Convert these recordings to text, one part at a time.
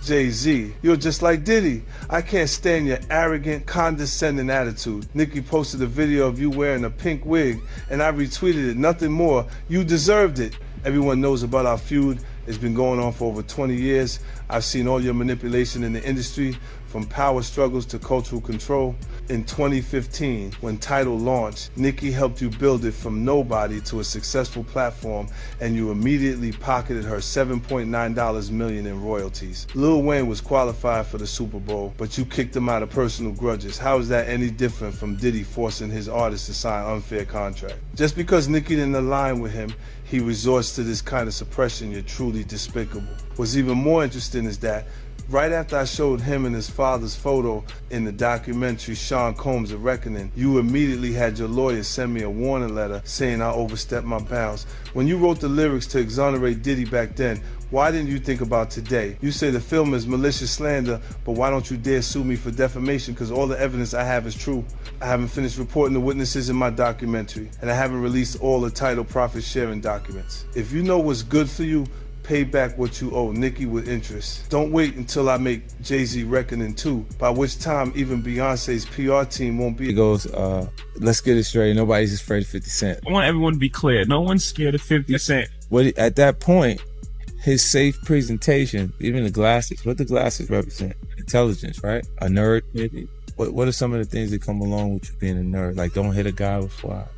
Jay-Z, you're just like Diddy. I can't stand your arrogant, condescending attitude. Nicki posted a video of you wearing a pink wig, and I retweeted it. Nothing more. You deserved it. Everyone knows about our feud. It's been going on for over 20 years. I've seen all your manipulation in the industry, from power struggles to cultural control. In 2015, when Tidal launched, Nicki helped you build it from nobody to a successful platform, and you immediately pocketed her $7.9 million in royalties. Lil Wayne was qualified for the Super Bowl, but you kicked him out of personal grudges. How is that any different from Diddy forcing his artists to sign unfair contracts? Just because Nicki didn't align with him, he resorts to this kind of suppression. You're truly despicable. What's even more interesting is that right after I showed him and his father's photo in the documentary Sean Combs' A Reckoning, you immediately had your lawyer send me a warning letter saying I overstepped my bounds. When you wrote the lyrics to exonerate Diddy back then, why didn't you think about today? You say the film is malicious slander, but why don't you dare sue me for defamation? Because all the evidence I have is true. I haven't finished reporting the witnesses in my documentary, and I haven't released all the Tidal profit sharing documents. If you know what's good for you, pay back what you owe Nicki with interest. Don't wait until I make Jay-Z Reckoning 2, by which time even Beyonce's PR team won't be. He goes, let's get it straight. Nobody's afraid of 50 Cent. I want everyone to be clear. No one's scared of 50 Cent. At that point, his safe presentation, even the glasses, what the glasses represent? Intelligence, right? A nerd, maybe? What are some of the things that come along with you being a nerd? Like, don't hit a guy with fire.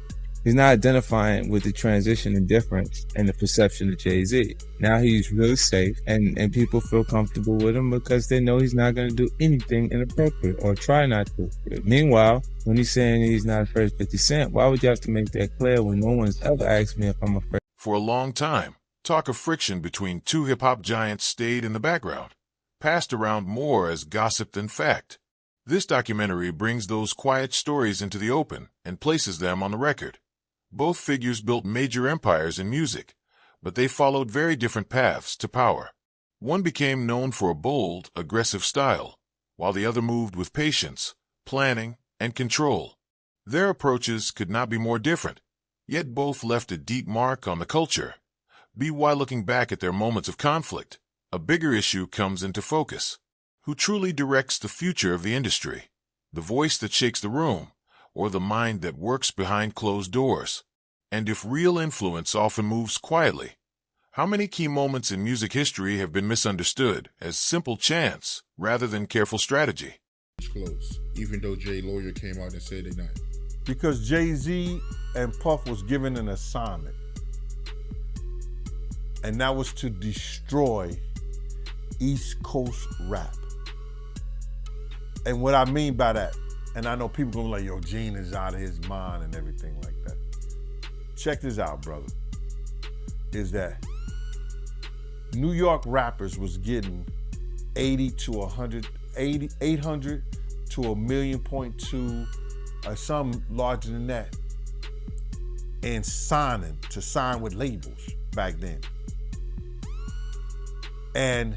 He's not identifying with the transition and difference and the perception of Jay-Z. Now he's really safe, and people feel comfortable with him because they know he's not going to do anything inappropriate or try not to. Meanwhile, when he's saying he's not afraid of 50 Cent, why would you have to make that clear when no one's ever asked me if I'm afraid? For a long time, talk of friction between two hip-hop giants stayed in the background, passed around more as gossip than fact. This documentary brings those quiet stories into the open and places them on the record. Both figures built major empires in music, but they followed very different paths to power. One became known for a bold, aggressive style, while the other moved with patience, planning, and control. Their approaches could not be more different, yet both left a deep mark on the culture. While looking back at their moments of conflict, a bigger issue comes into focus. Who truly directs the future of the industry? The voice that shakes the room, or the mind that works behind closed doors? And if real influence often moves quietly, how many key moments in music history have been misunderstood as simple chance rather than careful strategy? Close, even though Jay's lawyer came out and said they're not. Because Jay-Z and Puff was given an assignment, and that was to destroy East Coast rap. And what I mean by that, and I know people gonna be like, yo, Gene is out of his mind and everything like that. Check this out, brother. Is that New York rappers was getting 800 to 1.2 million, or some larger than that, and sign with labels back then. And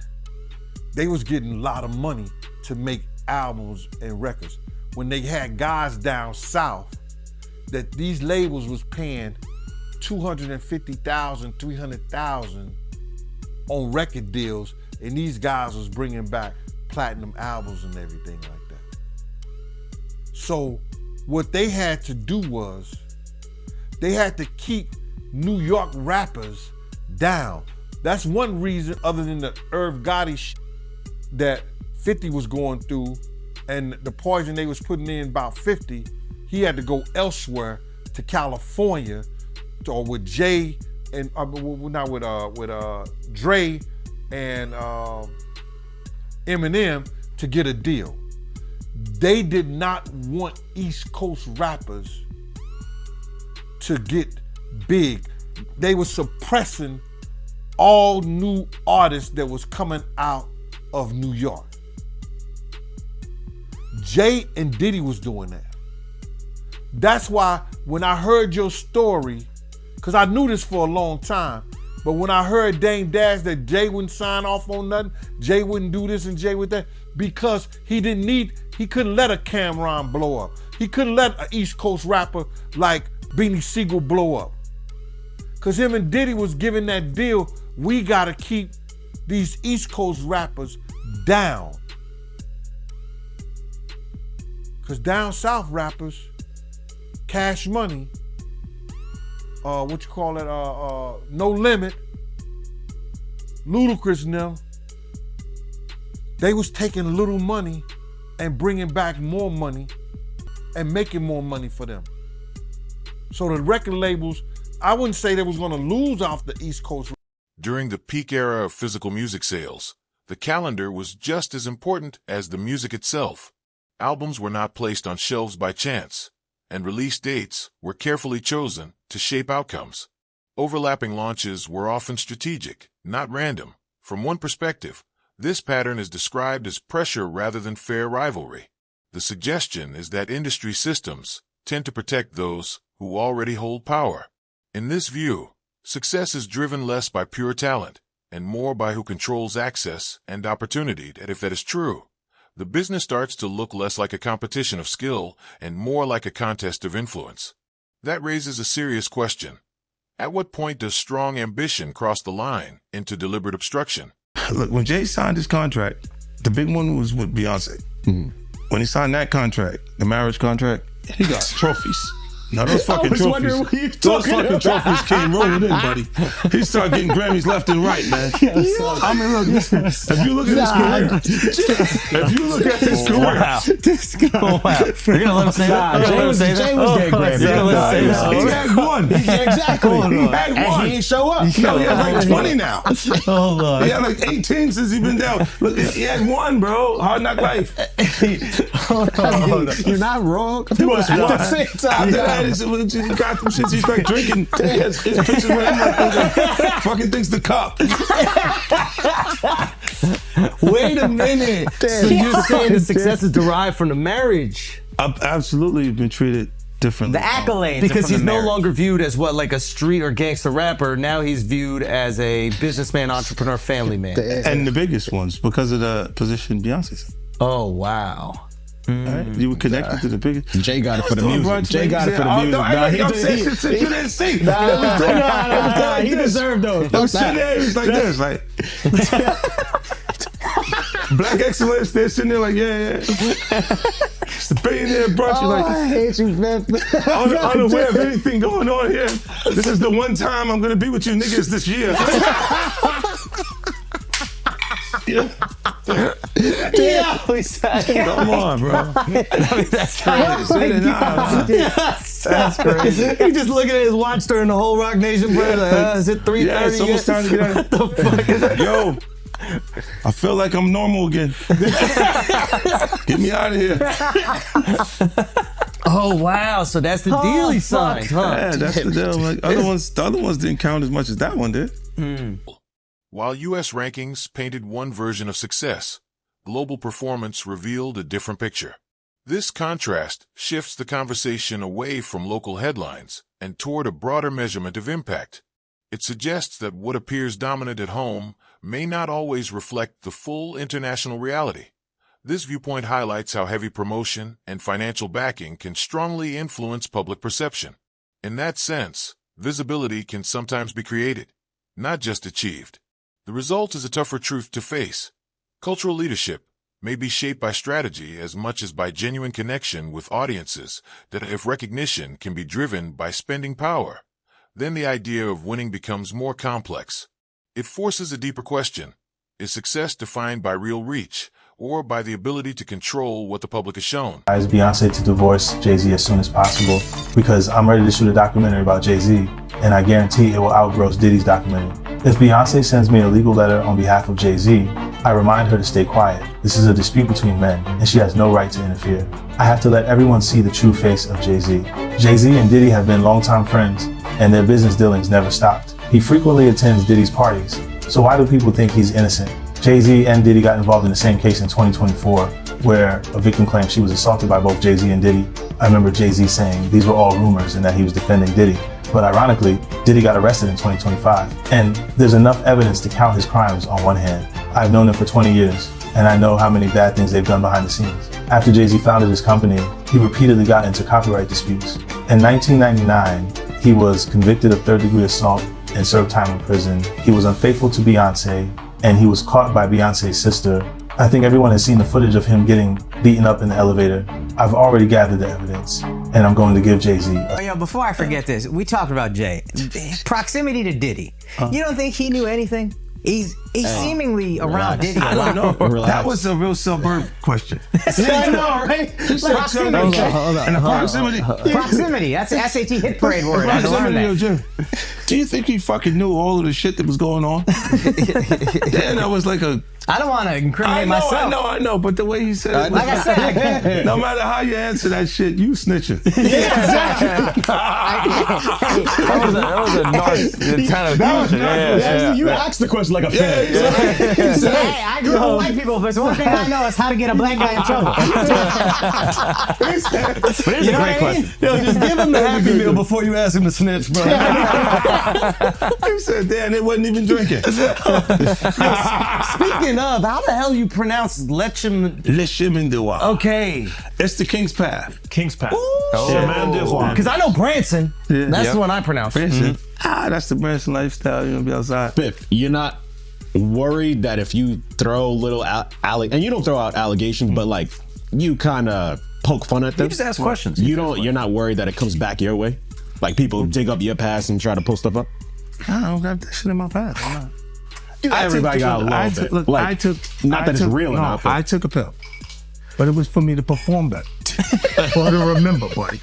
they was getting a lot of money to make albums and records. When they had guys down south that these labels was paying $250,000, $300,000 on record deals, and these guys was bringing back platinum albums and everything like that. So what they had to do was they had to keep New York rappers down. That's one reason, other than the Irv Gotti shit that 50 was going through and the poison they was putting in about 50, he had to go elsewhere to California or with Jay and not with Dre and Eminem to get a deal. They did not want East Coast rappers to get big. They were suppressing all new artists that was coming out of New York. Jay and Diddy was doing that. That's why when I heard your story, because I knew this for a long time, but when I heard Dame Dash that Jay wouldn't sign off on nothing, Jay wouldn't do this and Jay would that, because he couldn't let a Cameron blow up. He couldn't let an East Coast rapper like Beanie Siegel blow up. Because him and Diddy was giving that deal, we gotta keep these East Coast rappers down. Because down south rappers, Cash Money, No Limit, Ludacris and them, they was taking little money and bringing back more money and making more money for them. So the record labels, I wouldn't say they was gonna lose off the East Coast. During the peak era of physical music sales, the calendar was just as important as the music itself. Albums were not placed on shelves by chance, and release dates were carefully chosen to shape outcomes. Overlapping launches were often strategic, not random. From one perspective, this pattern is described as pressure rather than fair rivalry. The suggestion is that industry systems tend to protect those who already hold power. In this view, success is driven less by pure talent and more by who controls access and opportunity. And if that is true, the business starts to look less like a competition of skill and more like a contest of influence. That raises a serious question. At what point does strong ambition cross the line into deliberate obstruction? Look, when Jay signed his contract, the big one was with Beyonce. Mm-hmm. When he signed that contract, the marriage contract, he got trophies. Now those fucking trophies, trophies came rolling in, buddy. He started getting Grammys left and right, man. I mean, look, if you look at his career, Wow. This guy. Wow. You're gonna let him say that? Jay was getting Grammys. He had one. Exactly. He had one. And he ain't show up. No, he had like 20 now. Oh, Lord. He had like 18 since he been down. Look, he had one, bro. Hard Knock Life. You're not wrong. He was one. At the same time. He got them shits. He started drinking. His pictures with him fucking thinks the cup. Wait a minute. So you're saying the success is derived from the marriage? I've absolutely been treated differently. The accolades. Because he's no longer viewed as what, like a street or gangster rapper. Now he's viewed as a businessman, entrepreneur, family man. And the biggest ones because of the position Beyonce's. Oh, wow. Right? You were connected to the biggest. Jay got it for the music. Jay got it for the music. You didn't see. He deserved those. I'm sitting there, it's like this, like Black excellence. They're sitting there like, yeah. It's the billionaire brunch. You're like, I hate you, man. Unaware of anything going on here. This is the one time I'm gonna be with you niggas this year. Yeah. Come on, bro. I mean, that's crazy. That's crazy. He just looking at his watch during the whole Rock Nation break. Like, is it 3:30? Yeah, it's almost time to get out. What the fuck is that? Yo, I feel like I'm normal again. Get me out of here. Oh wow! So that's the deal he signed, huh? Yeah, that's the deal. Like the other ones didn't count as much as that one did. While U.S. rankings painted one version of success, global performance revealed a different picture. This contrast shifts the conversation away from local headlines and toward a broader measurement of impact. It suggests that what appears dominant at home may not always reflect the full international reality. This viewpoint highlights how heavy promotion and financial backing can strongly influence public perception. In that sense, visibility can sometimes be created, not just achieved. The result is a tougher truth to face. Cultural leadership may be shaped by strategy as much as by genuine connection with audiences, that if recognition can be driven by spending power, then the idea of winning becomes more complex. It forces a deeper question. Is success defined by real reach, or by the ability to control what the public is shown? I asked Beyonce to divorce Jay-Z as soon as possible because I'm ready to shoot a documentary about Jay-Z, and I guarantee it will outgross Diddy's documentary. If Beyonce sends me a legal letter on behalf of Jay-Z, I remind her to stay quiet. This is a dispute between men, and she has no right to interfere. I have to let everyone see the true face of Jay-Z. Jay-Z and Diddy have been longtime friends, and their business dealings never stopped. He frequently attends Diddy's parties, so why do people think he's innocent? Jay-Z and Diddy got involved in the same case in 2024, where a victim claimed she was assaulted by both Jay-Z and Diddy. I remember Jay-Z saying these were all rumors and that he was defending Diddy. But ironically, Diddy got arrested in 2025. And there's enough evidence to count his crimes on one hand. I've known them for 20 years, and I know how many bad things they've done behind the scenes. After Jay-Z founded his company, he repeatedly got into copyright disputes. In 1999, he was convicted of third-degree assault and served time in prison. He was unfaithful to Beyonce, and he was caught by Beyonce's sister I think everyone has seen the footage of him getting beaten up in the elevator. I've already gathered the evidence, and I'm going to give Jay-Z Oh, yo, before I forget this, we talked about Jay. Proximity to Diddy. You don't think he knew anything? He's seemingly around Diddy. I don't know. That was a real suburb question. Yeah, I know, right? Proximity. And the proximity. Proximity. That's the SAT hit parade word. I learned that. Do you think he fucking knew all of the shit that was going on? Yeah, that was like a... I don't want to incriminate myself. I know, but the way he said it, like I said, no matter how you answer that shit, you snitching. Yeah, exactly. That was a narc kind of You asked the question like a fan. Hey, I grew up with white people, but one thing I know is how to get a black guy in trouble. But here's a great question. Yo, just give him the Happy Meal before you ask him to snitch, bro. You said, damn, it wasn't even drinking. Speaking of, how the hell you pronounce Legitimacy. Okay. It's the King's Path. King's Path. Chemin de Roi. Because I know Branson. That's the one I pronounce. Branson. That's the Branson lifestyle. You're gonna be outside. Biff, you're not worried that if you throw little and you don't throw out allegations, but like you kind of poke fun at them. You just ask questions. You're not worried that it comes back your way? Like people dig up your past and try to pull stuff up? I don't got that shit in my past. Everybody got a little bit. Like, not that it's real enough. I took a pill, but it was for me to perform better. For her to remember, buddy.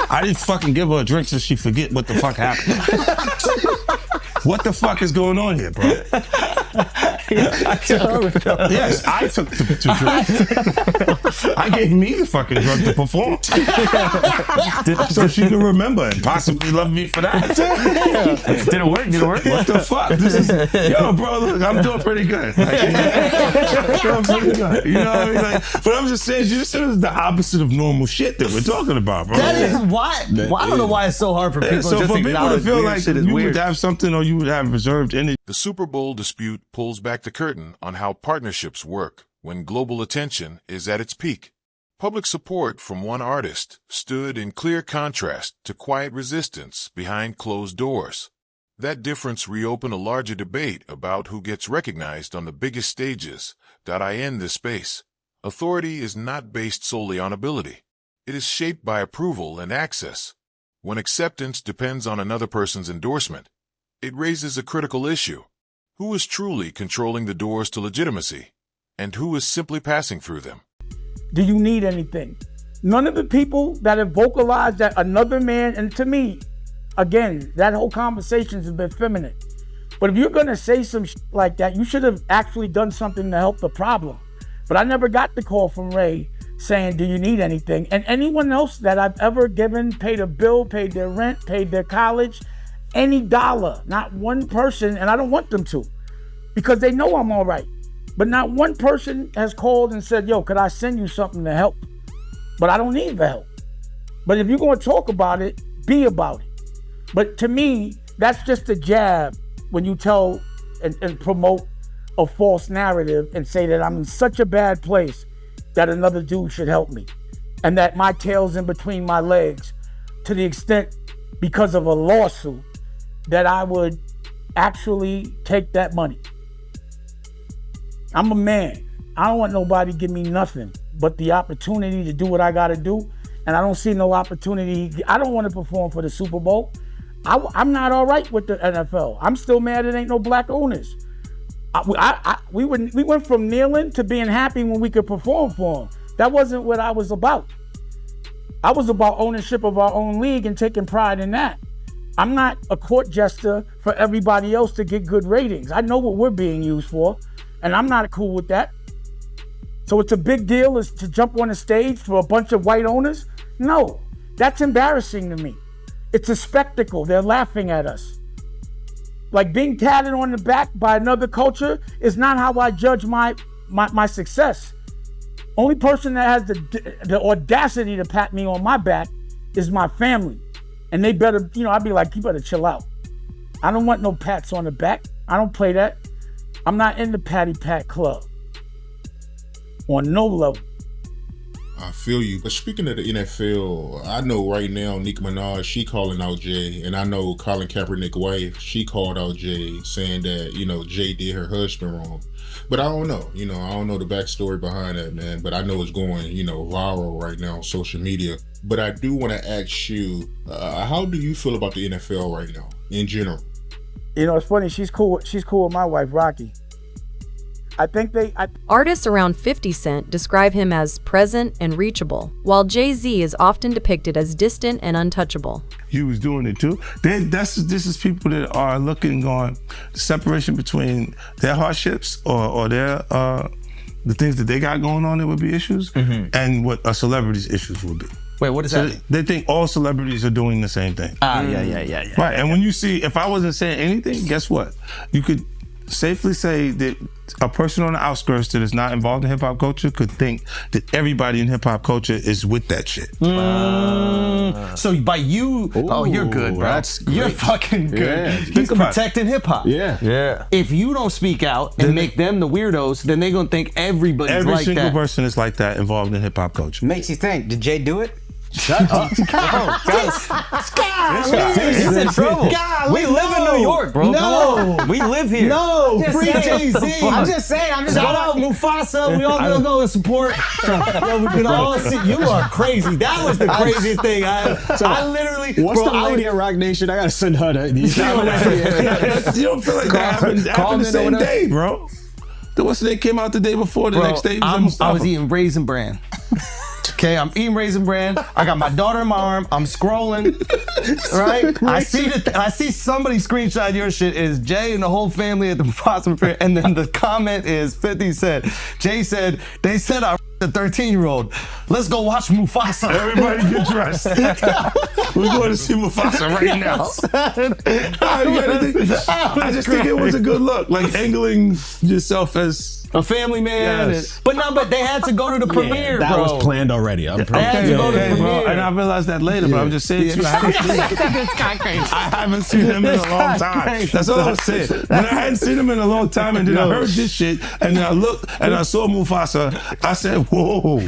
I didn't fucking give her a drink so she forget what the fuck happened. What the fuck is going on here, bro? Yes, I took the drink. I gave me the fucking drug to perform. So she can remember and possibly love me for that. Did it work? What the fuck? Yo, bro, look, I'm doing pretty good. Like, you know what I mean? Like, but I'm just saying, this is the opposite of normal shit that we're talking about, bro. That is why. I don't know why it's so hard for people so just for to people to feel like shit is you weird. would have something or you would have reserved energy. The Super Bowl dispute pulls back the curtain on how partnerships work when global attention is at its peak. Public support from one artist stood in clear contrast to quiet resistance behind closed doors. That difference reopened a larger debate about who gets recognized on the biggest stages. I end this space. Authority is not based solely on ability. It is shaped by approval and access. When acceptance depends on another person's endorsement, it raises a critical issue. Who is truly controlling the doors to legitimacy, and who is simply passing through them? Do you need anything? None of the people that have vocalized that another man, and to me, again, that whole conversation has been feminine. But if you're gonna say some like that, you should have actually done something to help the problem. But I never got the call from Ray saying, do you need anything? And anyone else that I've ever given, paid a bill, paid their rent, paid their college, any dollar, not one person, and I don't want them to, because they know I'm all right. But not one person has called and said, yo, could I send you something to help? But I don't need the help. But if you're gonna talk about it, be about it. But to me, that's just a jab when you tell and promote a false narrative and say that I'm in such a bad place that another dude should help me. And that my tail's in between my legs to the extent, because of a lawsuit, that I would actually take that money. I'm a man. I don't want nobody to give me nothing but the opportunity to do what I gotta do. And I don't see no opportunity. I don't want to perform for the Super Bowl. I'm not all right with the NFL. I'm still mad it ain't no black owners. We went from kneeling to being happy when we could perform for them. That wasn't what I was about. I was about ownership of our own league and taking pride in that. I'm not a court jester for everybody else to get good ratings. I know what we're being used for, and I'm not cool with that. So it's a big deal is to jump on a stage for a bunch of white owners? No, that's embarrassing to me. It's a spectacle. They're laughing at us. Like being tatted on the back by another culture is not how I judge my success. Only person that has the audacity to pat me on my back is my family. And they better, I'd be like, you better chill out. I don't want no pats on the back. I don't play that. I'm not in the patty pat club. On no level. I feel you. But speaking of the NFL, I know right now Nicki Minaj, she calling out Jay, and I know Colin Kaepernick's wife, she called out Jay, saying that, you know, Jay did her husband wrong. But I don't know, you know, I don't know the backstory behind that, man. But I know it's going, you know, viral right now on social media. But I do want to ask you, how do you feel about the NFL right now, in general? You know, it's funny. She's cool. She's cool with my wife, Rocky. I think Artists around 50 Cent describe him as present and reachable, while Jay-Z is often depicted as distant and untouchable. You was doing it too. This is people that are looking on the separation between their hardships or their the things that they got going on that would be issues, and what a celebrity's issues would be. Wait, what is that? They think all celebrities are doing the same thing. Yeah. Right, and when you see, if I wasn't saying anything, guess what? You could safely say that a person on the outskirts that is not involved in hip-hop culture could think that everybody in hip-hop culture is with that shit. So by you, you're good, bro. You're fucking good. Yeah, You're protecting hip-hop. Yeah. If you don't speak out and make them the weirdos, then they're going to think everybody's like that. Every single person is like that involved in hip-hop culture. Makes you think, did Jay do it? Shut up. He's in trouble. We live in New York, bro. No. We live here. No. Free Jay-Z. I'm just saying. Shout out Mufasa. We all gonna go and support. Yo, we can all see. You are crazy. That was the craziest thing. I literally. What's the lady at Rock Nation? I gotta send her that. You don't feel like that happened the same day, bro. What's the day came out the day before, the next day? I was eating Raisin Bran. Okay, I'm eating Raisin Bran. I got my daughter in my arm. I'm scrolling, right? I see somebody screenshot your shit. Is Jay and the whole family at the Mufasa fair? And then the comment is 50 Cent. Jay said, they said I a 13-year-old. Let's go watch Mufasa. Everybody get dressed. We're going to see Mufasa right now. I just think it was a good look, like angling yourself as a family man. Yes. But they had to go to the premiere, that bro. was planned already. I'm They had to go to the premiere. And I realized that later, but I'm just saying to you, I haven't seen him in a long time. That's all I was saying. When I hadn't seen him in a long time, and then I heard this shit, and then I looked and I saw Mufasa, I said, whoa.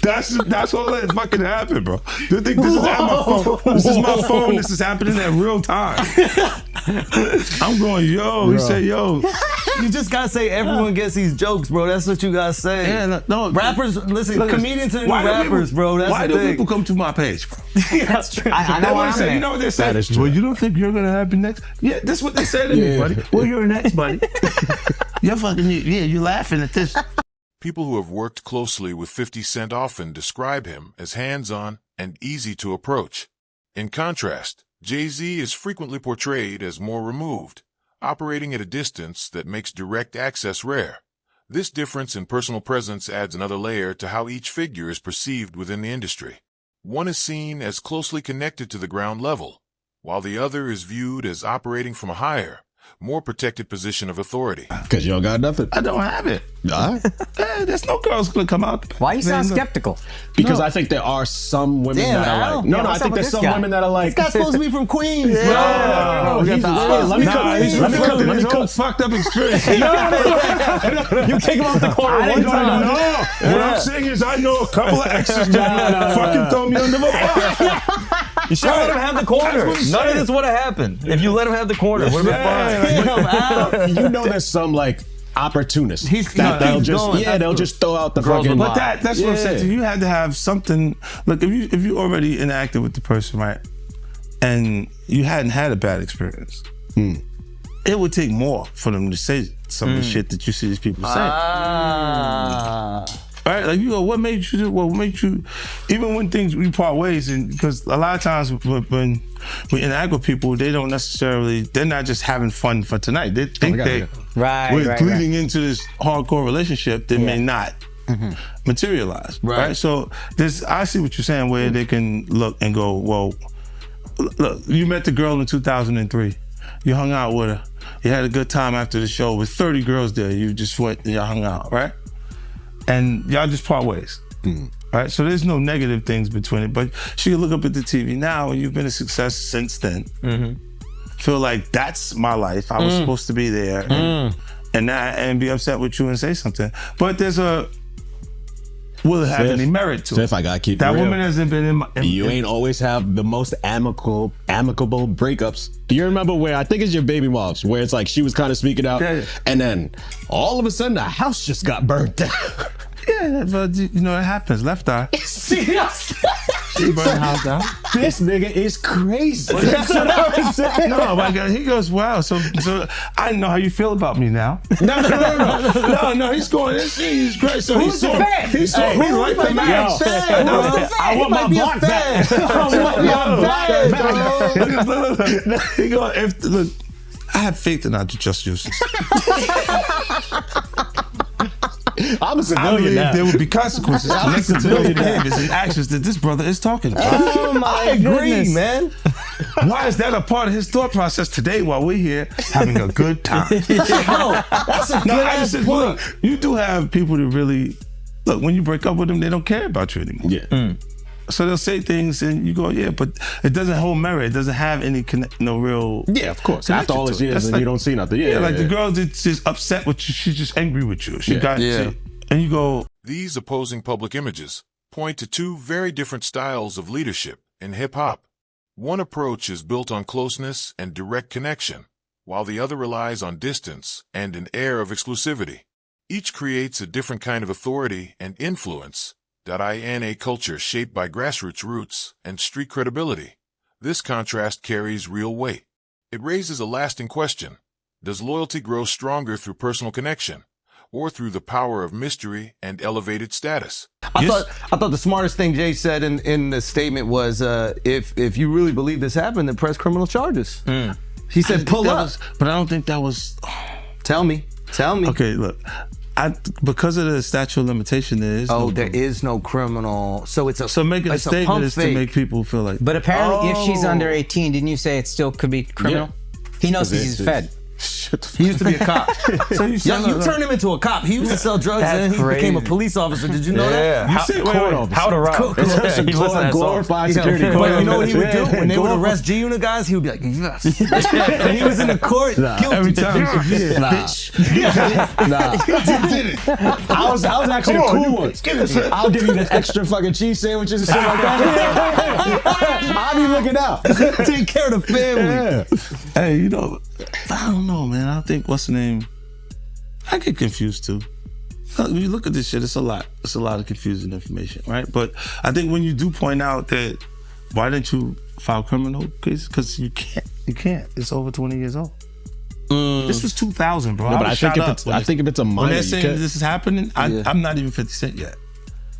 That's all that fucking happened, bro. You think this is at my phone? This is my phone. This is happening at real time. I'm going, yo. He said, yo. You just gotta say everyone gets these jokes, bro. That's what you gotta say. Yeah, no. Rappers, listen, comedians are the new rappers, bro. That's why the do thing. people come to my page, bro? That's true. I know what I'm saying. You know what they say? That is true. Well, you don't think you're gonna have me next? Yeah, this is what they said to me, buddy. Well, you're next, buddy. You're fucking, you're laughing at this. People who have worked closely with 50 Cent often describe him as hands-on and easy to approach. In contrast, Jay-Z is frequently portrayed as more removed, operating at a distance that makes direct access rare. This difference in personal presence adds another layer to how each figure is perceived within the industry. One is seen as closely connected to the ground level, while the other is viewed as operating from a higher, more protected position of authority. Because you don't got nothing. I don't have it. All right. There's no girls gonna come out. Why you sound skeptical? Because I think there are some women that are like, I think there's some women that are like, this guy's supposed to be from Queens, bro. Let me cook fucked up experience. You take him off the corner one time. No. What I'm saying is I know a couple of exes that fucking throw me under the bus. You should let him have the corner. None of this would have happened if you let him have the corner. Would have been fine. You know there's some like opportunists. They'll just throw out the fucking. But that's what I'm saying. You had to have something. Look, if you already interacted with the person, right, and you hadn't had a bad experience, it would take more for them to say some of the shit that you see these people say. Right, like you go, what made you do? What made you? Even when we part ways, and because a lot of times when we interact with people, they're not just having fun for tonight. They think we're leading into this hardcore relationship that may not materialize. Right. So I see what you're saying, where they can look and go, well, look, you met the girl in 2003. You hung out with her. You had a good time after the show with 30 girls there. You just went and y'all hung out, right? And y'all just part ways, right? So there's no negative things between it, but she can look up at the TV now, and you've been a success since then. Feel like that's my life. I was supposed to be there, and be upset with you and say something. But there's will have any merit to it. If I gotta keep that it real, woman hasn't been in my. You ain't always have the most amicable breakups. Do you remember where I think it's your baby moms, where it's like she was kind of speaking out, and then all of a sudden the house just got burnt down. Yeah, but you know it happens. Left eye. She burned the house down. This nigga is crazy. That's what I was saying. No, my God, he goes, wow. So I know how you feel about me now. No. He's going. He's great. So Who's the fan? He saw me like the man. I want my block back. He goes, look, I have faith in our just justice. I'm a civilian I believe now. there will be consequences connected to those behaviors and actions that this brother is talking about. Oh my I agree, goodness. man. Why is that a part of his thought process today while we're here having a good time? That's a good ass point. Look, you do have people that really, look, when you break up with them, they don't care about you anymore. Yeah. So they'll say things and you go, yeah, but it doesn't hold merit. It doesn't have any no real. Yeah, of course. After all these years and you don't see nothing. Yeah, the girl that's just upset with you. She's just angry with you. She got you. And you go. These opposing public images point to two very different styles of leadership in hip-hop. One approach is built on closeness and direct connection, while the other relies on distance and an air of exclusivity. Each creates a different kind of authority and influence, in a culture shaped by grassroots roots and street credibility. This contrast carries real weight. It raises a lasting question. Does loyalty grow stronger through personal connection, or through the power of mystery and elevated status? I thought the smartest thing Jay said in the statement was, if you really believe this happened, then press criminal charges. He said pull up. But I don't think that was. Tell me. Okay, look. Because of the statute of limitation, there is there is no criminal. So it's a so making a statement is to make people feel like. But apparently, if she's under 18, didn't you say it still could be criminal? Yeah. He knows because he's fed. He used to be a cop. So you turned him into a cop. He used to sell drugs and then he became a police officer. Did you know that? How to rob. He glorified security. But you know what he would do? When they would arrest G-Unit guys, he would be like, yes. And he was in the court guilty. Every time. Bitch. I was actually the cool one. I'll give you the extra fucking cheese sandwiches and shit like that. I'll be looking out. Take care of the family. Hey, you know, I don't know, man. I think, what's the name? I get confused too. When you look at this shit, it's a lot. It's a lot of confusing information, right? But I think when you do point out that, why didn't you file criminal cases? Because you can't. It's over 20 years old. This was 2000, bro. No, but I think if it's a minor, when they're saying this is happening, I'm not even 50 Cent yet.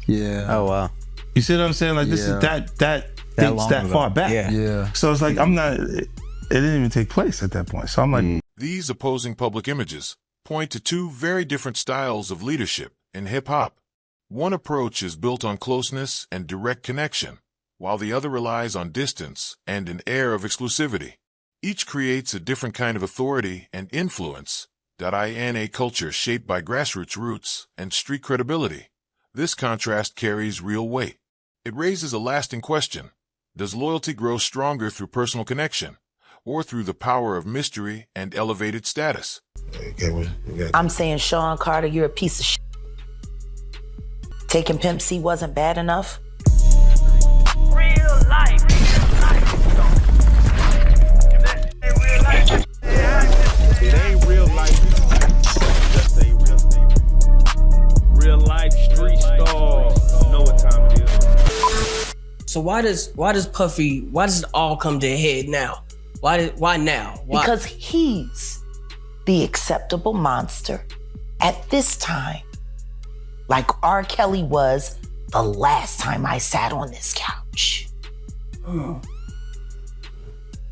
Yeah. Oh wow. You see what I'm saying? Like this is that dates that far back. Yeah. So it's like it didn't even take place at that point. So I'm like, These opposing public images point to two very different styles of leadership in hip-hop. One approach is built on closeness and direct connection, while the other relies on distance and an air of exclusivity. Each creates a different kind of authority and influence, in a culture shaped by grassroots roots and street credibility. This contrast carries real weight. It raises a lasting question. Does loyalty grow stronger through personal connection, or through the power of mystery and elevated status? I'm saying, Sean Carter, you're a piece of shit. Taking Pimp C wasn't bad enough. Real life. It ain't real life. Just a real thing. Real life street stars. You know what time it is. So why does it all come to a head now? Why now? Why? Because he's the acceptable monster at this time. Like R. Kelly was the last time I sat on this couch.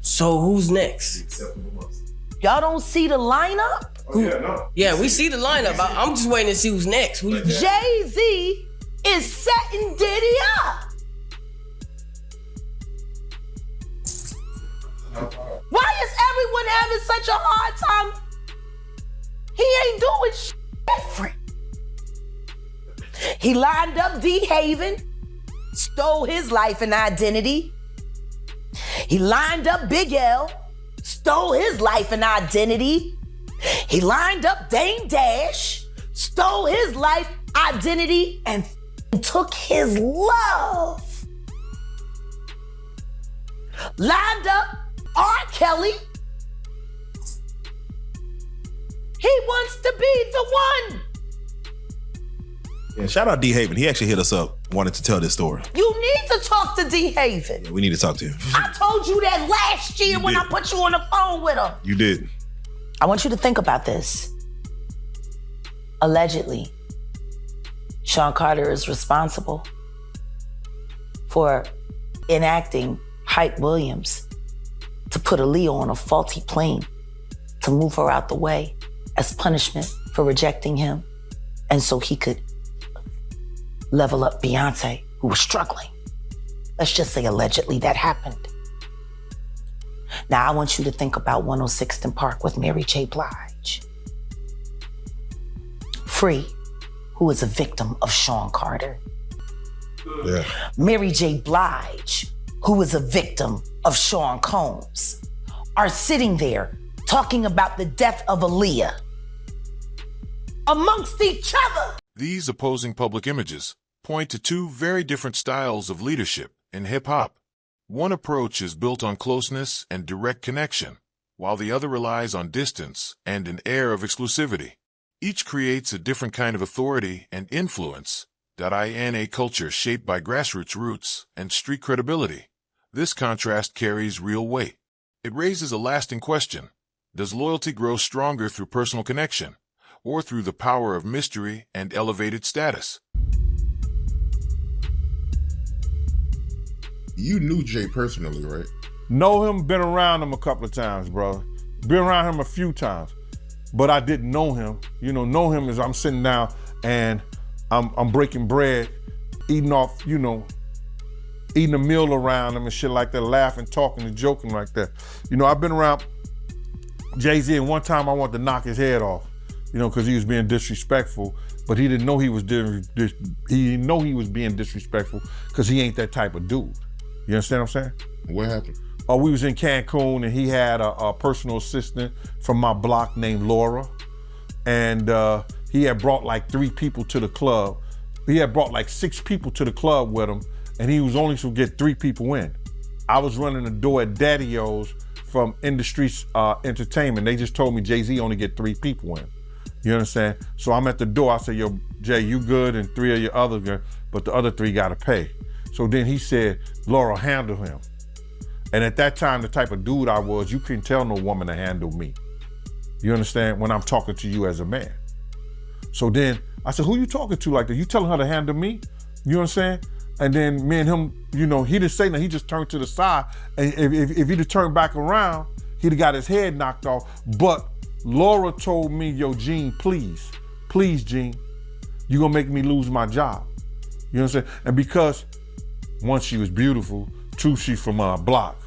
So who's next? Y'all don't see the lineup? Yeah, we see the lineup. I'm just waiting to see who's next. Jay-Z is setting Diddy up. Why is everyone having such a hard time? He ain't doing shit different. He lined up D. Haven, stole his life and identity. He lined up Big L, stole his life and identity. He lined up Dame Dash, stole his life, identity, and took his love, lined up R. Kelly. He wants to be the one. Yeah, shout out D Haven. He actually hit us up, wanted to tell this story. You need to talk to D Haven. Yeah, we need to talk to him. I told you that last year when I put you on the phone with him. You did. I want you to think about this. Allegedly, Sean Carter is responsible for enacting Hype Williams to put Aaliyah on a faulty plane to move her out the way as punishment for rejecting him, and so he could level up Beyonce, who was struggling. Let's just say allegedly that happened. Now I want you to think about 106th and Park with Mary J. Blige. Free, who is a victim of Sean Carter. Yeah. Mary J. Blige, who is a victim of Sean Combs, are sitting there talking about the death of Aaliyah amongst each other. These opposing public images point to two very different styles of leadership in hip-hop. One approach is built on closeness and direct connection, while the other relies on distance and an air of exclusivity. Each creates a different kind of authority and influence, in a culture shaped by grassroots roots and street credibility. This contrast carries real weight. It raises a lasting question. Does loyalty grow stronger through personal connection, or through the power of mystery and elevated status? You knew Jay personally, right? Know him, been around him a couple of times, bro. Been around him a few times, but I didn't know him. You know him as I'm sitting down and I'm breaking bread, eating off, eating a meal around him and shit like that, laughing, talking and joking like that. I've been around Jay-Z, and one time I wanted to knock his head off, because he was being disrespectful, but he didn't know he was being disrespectful because he ain't that type of dude. You understand what I'm saying? What happened? We was in Cancun and he had a personal assistant from my block named Laura, and he had brought like 3 people to the club. He had brought like 6 people to the club with him, and he was only supposed to get 3 people in. I was running the door at Daddy-O's from Industry Entertainment. They just told me Jay-Z only get 3 people in. You understand? So I'm at the door. I said, yo, Jay, you good, and 3 of your other good, but the other 3 gotta pay. So then he said, Laura, handle him. And at that time, the type of dude I was, you couldn't tell no woman to handle me. You understand? When I'm talking to you as a man. So then I said, who you talking to like that? You telling her to handle me? You understand? And then me and him, he didn't say nothing. He just turned to the side. And if he'd have turned back around, he'd have got his head knocked off. But Laura told me, yo, Gene, please, Gene, you're gonna make me lose my job. You know what I'm saying? And because, 1, she was beautiful, 2, she from our block.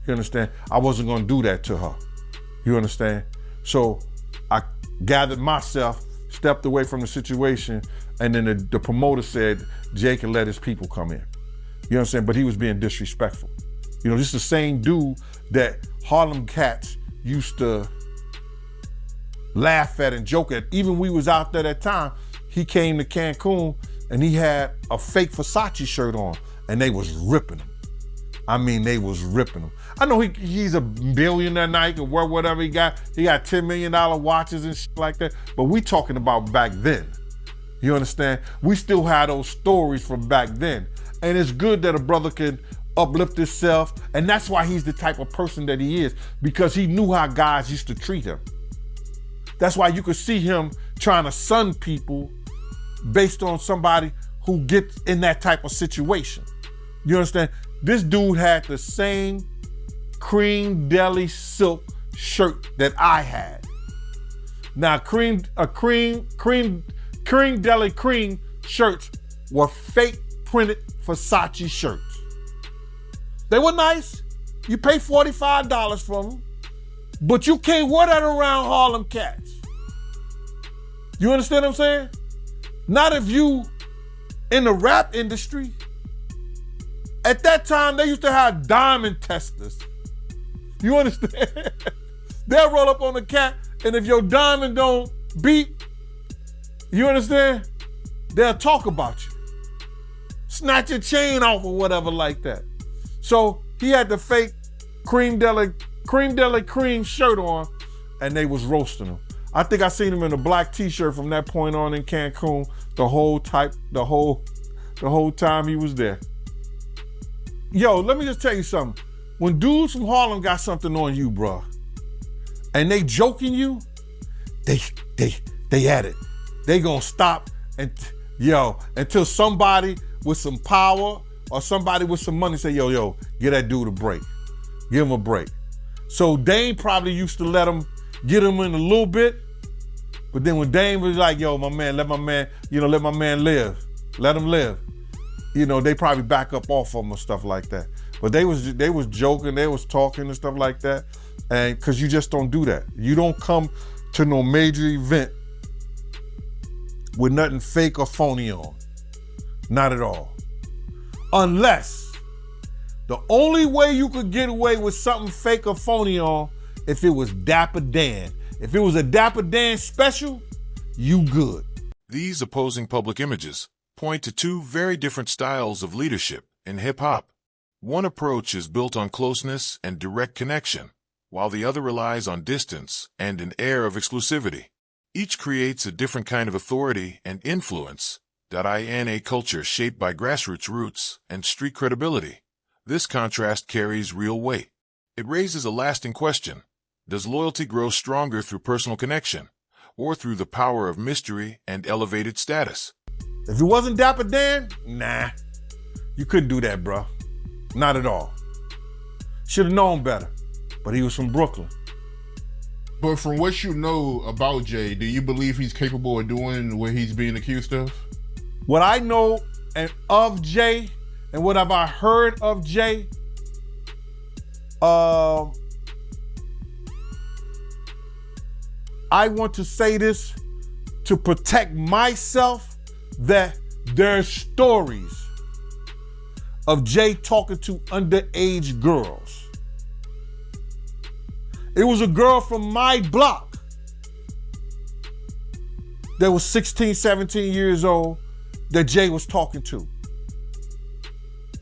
You understand? I wasn't gonna do that to her. You understand? So I gathered myself, stepped away from the situation, and then the promoter said Jay can let his people come in. You know what I'm saying? But he was being disrespectful. This is the same dude that Harlem cats used to laugh at and joke at. Even we was out there that time, he came to Cancun and he had a fake Versace shirt on, and they was ripping him. I mean, they was ripping him. I know he's a billionaire now, he can wear whatever he got. He got $10 million watches and shit like that, but we talking about back then. You understand? We still have those stories from back then. And it's good that a brother can uplift himself, and that's why he's the type of person that he is, because he knew how guys used to treat him. That's why you could see him trying to sun people based on somebody who gets in that type of situation. You understand? This dude had the same cream deli silk shirt that I had. Now, cream deli cream shirts were fake printed Versace shirts. They were nice. You pay $45 for them, but you can't wear that around Harlem cats. You understand what I'm saying? Not if you in the rap industry. At that time, they used to have diamond testers. You understand? They'll roll up on the cat, and if your diamond don't beep, you understand? They'll talk about you. snatch your chain off or whatever like that. So he had the fake cream de la cream shirt on, and they was roasting him. I think I seen him in a black t-shirt from that point on in Cancun the whole time he was there. Yo, let me just tell you something. When dudes from Harlem got something on you, bro, and they joking you, they at it. They gonna stop until somebody with some power or somebody with some money say, yo, get that dude a break. Give him a break. So Dame probably used to let him get him in a little bit, but then when Dame was like, yo, let my man live. Let him live. They probably back up off of him or stuff like that. But they was joking, they was talking and stuff like that. And cause you just don't do that. You don't come to no major event with nothing fake or phony on. Not at all. Unless the only way you could get away with something fake or phony on, if it was Dapper Dan. If it was a Dapper Dan special, you good. These opposing public images point to two very different styles of leadership in hip-hop. One approach is built on closeness and direct connection, while the other relies on distance and an air of exclusivity. Each creates a different kind of authority and influence, in a culture shaped by grassroots roots and street credibility. This contrast carries real weight. It raises a lasting question. Does loyalty grow stronger through personal connection, or through the power of mystery and elevated status? If it wasn't Dapper Dan, nah, you couldn't do that, bro. Not at all. Should have known better, but he was from Brooklyn. But from what you know about Jay, do you believe he's capable of doing what he's being accused of? What I know of Jay, and what have I heard of Jay, I want to say this to protect myself, that there's stories of Jay talking to underage girls. It was a girl from my block that was 16, 17 years old that Jay was talking to.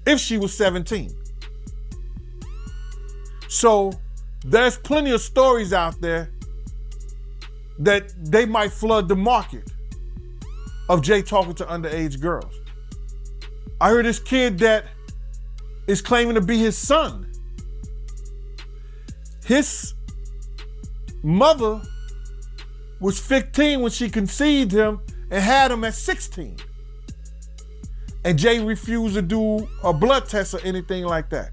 If she was 17. So there's plenty of stories out there that they might flood the market of Jay talking to underage girls. I heard this kid that is claiming to be his son. His mother was 15 when she conceived him and had him at 16. And Jay refused to do a blood test or anything like that.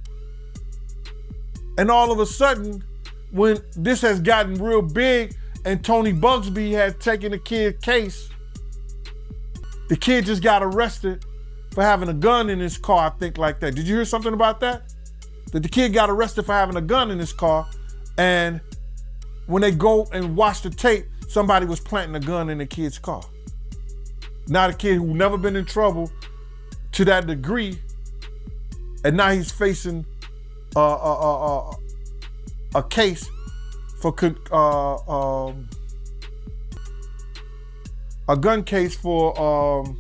And all of a sudden, when this has gotten real big and Tony Bugsby had taken the kid's case, the kid just got arrested for having a gun in his car, I think, like that. Did you hear something about that? That the kid got arrested for having a gun in his car, and when they go and watch the tape, somebody was planting a gun in the kid's car. Now the kid who never been in trouble to that degree, and now he's facing a case for a gun case for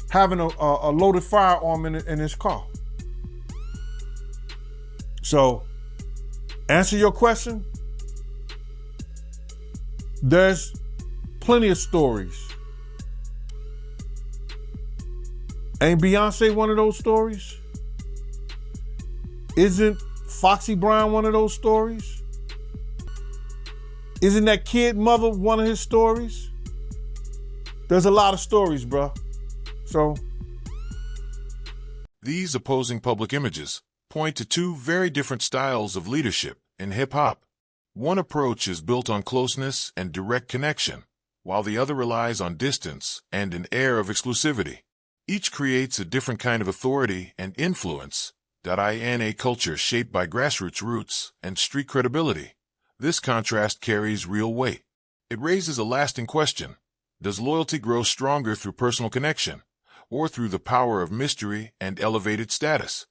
having a loaded firearm in his car. So, answer your question. There's plenty of stories. Ain't Beyonce one of those stories? Isn't Foxy Brown one of those stories? Isn't that kid mother one of his stories? There's a lot of stories, bro. So, these opposing public images point to two very different styles of leadership in hip-hop. One approach is built on closeness and direct connection, while the other relies on distance and an air of exclusivity. Each creates a different kind of authority and influence, in a culture shaped by grassroots roots and street credibility. This contrast carries real weight. It raises a lasting question. Does loyalty grow stronger through personal connection, or through the power of mystery and elevated status?